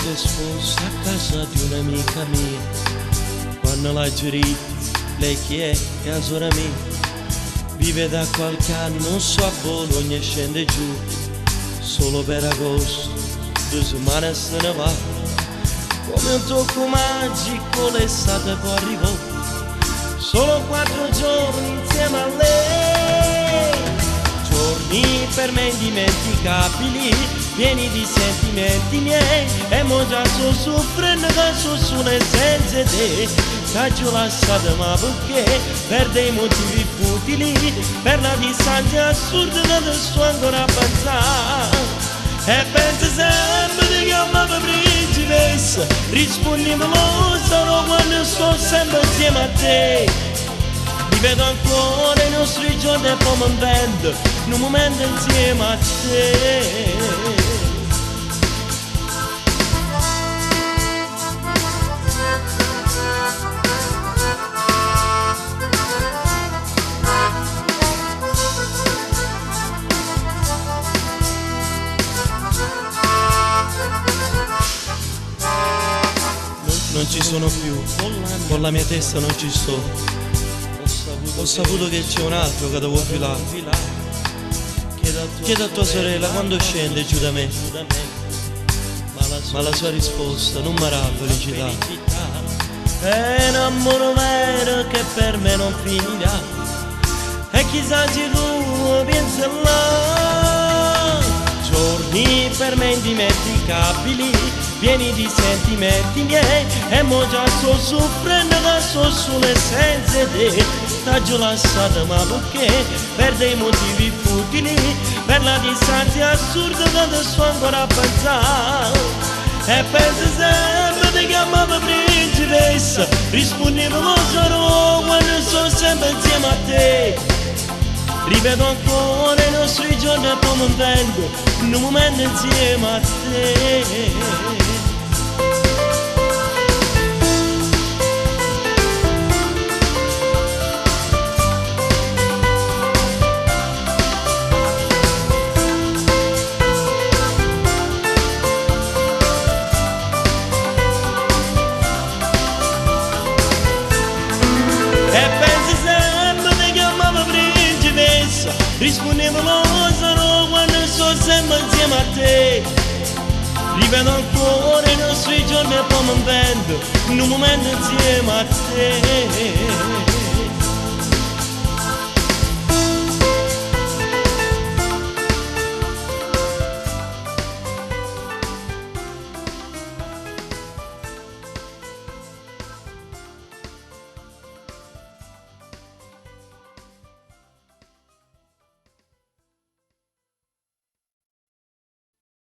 volte sposta a casa di un'amica mia. Quando l'ha giurito, lei chi è? È la sora mia. Vive da qualche anno, so a Bologna e scende giù. Solo per agosto, 2 settimane se ne va. Come un tocco magico l'estate poi arrivò. Solo 4 giorni insieme a lei. Giorni per me indimenticabili, pieni di sentimenti miei. E mo già sto soffrendo che sono solo senza te. T'ho lasciato ma perché? Per dei motivi futili, per la distanza assurda che sto ancora a pensare. E penso sempre di chiamarmi principessa, rispondimelo solo quando sto sempre insieme a te. Rivedo ancora i nostri giorni e poi mi invento in un momento insieme a te. Non ci sono più, con la mia testa non ci sto. Ho saputo che c'è un altro che devo più là. Chiedo a tua sorella quando scende giù da me, ma la sua risposta non mi dà felicità. È un amore vero che per me non finirà. E chissà se tu pensi là. Giorni per me indimenticabili, pieni di sentimenti miei. E mo già sto soffrendo che sto solo senza te. T'ho lasciato ma perché? Per dei motivi futili, per la distanza assurda che ti sto ancora a pensare. E penso sempre di chiamarmi principessa, rispondimelo solo quando sto sempre insieme a te. Rivedo ancora i nostri giorni e poi mi invento in un momento insieme a te. Rispondevano solo quando sto sempre insieme a te. Rivedo ancora i nostri giorni e poi mi invento in un momento insieme a te.